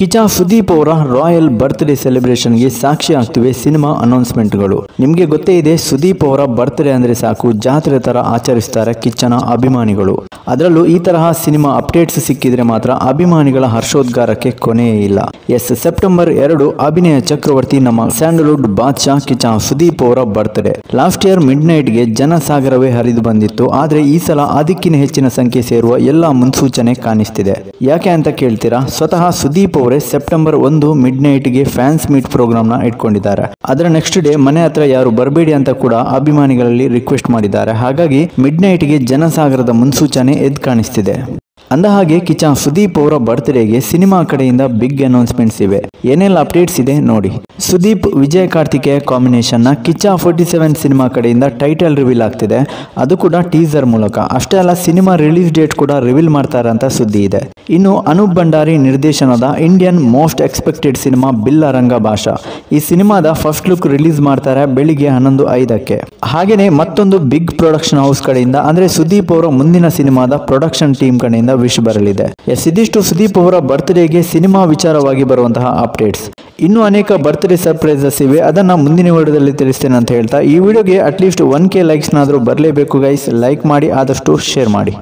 ಕಿಚ್ಚ ಸುದೀಪ್ ಅವರ royal birthday ಸೆಲೆಬ್ರೇಷನ್ಗೆ ಸಾಕ್ಷಿ ಆಗ್ತಿವೆ cinema ಅನೌನ್ಸ್ಮೆಂಟ್ಗಳು. ನಿಮಗೆ ಗೊತ್ತೇ ಇದೆ, ಸುದೀಪ್ ಅವರ ಬರ್ತ್ಡೇ ಅಂದ್ರೆ ಸಾಕು ಜಾತ್ರೆ ತರ ಆಚರಿಸ್ತಾರೆ ಕಿಚ್ಚನ ಅಭಿಮಾನಿಗಳು. ಅದರಲ್ಲೂ ಈ ತರಹ ಸಿನಿಮಾ ಅಪ್ಡೇಟ್ಸ್ ಸಿಕ್ಕಿದ್ರೆ ಮಾತ್ರ ಅಭಿಮಾನಿಗಳ ಹರ್ಷೋದ್ಗಾರಕ್ಕೆ ಕೊನೆಯೇ ಇಲ್ಲ. ಸೆಪ್ಟೆಂಬರ್ 2 ಅಭಿನಯ ಚಕ್ರವರ್ತಿ ನಮ್ಮ ಸ್ಯಾಂಡಲ್ವುಡ್ ಬಾದ್ಶಾ ಕಿಚ್ಚ ಸುದೀಪ್ ಅವರ ಬರ್ತ್ಡೇ. ಲಾಸ್ಟ್ ಇಯರ್ ಮಿಡ್ ನೈಟ್ಗೆ ಜನಸಾಗರವೇ ಹರಿದು ಬಂದಿತ್ತು. ಆದ್ರೆ ಈ ಸಲ ಅದಕ್ಕಿಂತ ಹೆಚ್ಚಿನ ಸಂಖ್ಯೆ ಸೇರುವ ಎಲ್ಲ ಮುನ್ಸೂಚನೆ ಕಾಣಿಸ್ತಿದೆ. ಯಾಕೆ ಅಂತ ಕೇಳ್ತೀರಾ? ಸ್ವತಃ ಸುದೀಪ್ ಅವರೇ ಸೆಪ್ಟೆಂಬರ್ 1 ಮಿಡ್ ನೈಟ್ಗೆ ಫ್ಯಾನ್ಸ್ ಮೀಟ್ ಪ್ರೋಗ್ರಾಮ್ ನ ಇಟ್ಕೊಂಡಿದ್ದಾರೆ. ಅದರ ನೆಕ್ಸ್ಟ್ ಡೇ ಮನೆ ಹತ್ರ ಯಾರು ಬರಬೇಡಿ ಅಂತ ಕೂಡ ಅಭಿಮಾನಿಗಳಲ್ಲಿ ರಿಕ್ವೆಸ್ಟ್ ಮಾಡಿದ್ದಾರೆ. ಹಾಗಾಗಿ ಮಿಡ್ ನೈಟ್ಗೆ ಜನಸಾಗರದ ಮುನ್ಸೂಚನೆ ಎದ್ದು ಕಾಣಿಸ್ತಿದೆ. ಅಂದಹಾಗೆ ಕಿಚ್ಚ ಸುದೀಪ್ ಅವರ ಬರ್ತ್ಡೇಗೆ ಸಿನಿಮಾ ಕಡೆಯಿಂದ ಬಿಗ್ ಅನೌನ್ಸ್ಮೆಂಟ್ಸ್ ಇವೆ. ಏನೆಲ್ಲ ಅಪ್ಡೇಟ್ಸ್ ಇದೆ ನೋಡಿ. ಸುದೀಪ್ ವಿಜಯ್ ಕಾರ್ತಿಕೇಯ ಕಾಂಬಿನೇಷನ್ ನ ಕಿಚ್ಚ 47 ಸಿನಿಮಾ ಕಡೆಯಿಂದ ಟೈಟಲ್ ರಿವೀಲ್ ಆಗ್ತಿದೆ. ಅದು ಕೂಡ ಟೀಸರ್ ಮೂಲಕ. ಅಷ್ಟೇ ಅಲ್ಲ, ಸಿನಿಮಾ ರಿಲೀಸ್ ಡೇಟ್ ಕೂಡ ರಿವೀಲ್ ಮಾಡ್ತಾರೆ ಅಂತ ಸುದ್ದಿ ಇದೆ. ಇನ್ನು ಅನೂಪ್ ಭಂಡಾರಿ ನಿರ್ದೇಶನದ Indian most expected cinema Billaranga ಭಾಷಾ. ಈ ಸಿನಿಮಾದ ಫಸ್ಟ್ ಲುಕ್ ರಿಲೀಸ್ ಮಾಡ್ತಾರೆ ಬೆಳಿಗ್ಗೆ 11:05ಕ್ಕೆ. ಹಾಗೇನೆ ಮತ್ತೊಂದು ಬಿಗ್ ಪ್ರೊಡಕ್ಷನ್ ಹೌಸ್ ಕಡೆಯಿಂದ ಅಂದ್ರೆ ಸುದೀಪ್ ಅವರ ಮುಂದಿನ ಸಿನಿಮಾದ ಪ್ರೊಡಕ್ಷನ್ ಟೀಮ್ ಕಡೆಯಿಂದ ವಿಶ್ ಬರಲಿದೆ. ಇದಿಷ್ಟು ಸುದೀಪ್ ಅವರ ಬರ್ತ್ಡೇಗೆ ಸಿನಿಮಾ ವಿಚಾರವಾಗಿ ಬರುವಂತಹ ಅಪ್ಡೇಟ್ಸ್. ಇನ್ನೂ ಅನೇಕ ಬರ್ತ್ಡೇ ಸರ್ಪ್ರೈಸಸ್ ಇವೆ. ಅದನ್ನ ಮುಂದಿನ ವಿಡಿಯೋದಲ್ಲಿ ತಿಳಿಸ್ತೇನೆ ಅಂತ ಹೇಳ್ತಾ ಈ ವಿಡಿಯೋಗೆ ಅಟ್ಲೀಸ್ಟ್ 1K ಲೈಕ್ಸ್ ನಾದ್ರೂ ಬರಲೇಬೇಕು ಗೈಸ್. ಲೈಕ್ ಮಾಡಿ, ಆದಷ್ಟು ಶೇರ್ ಮಾಡಿ.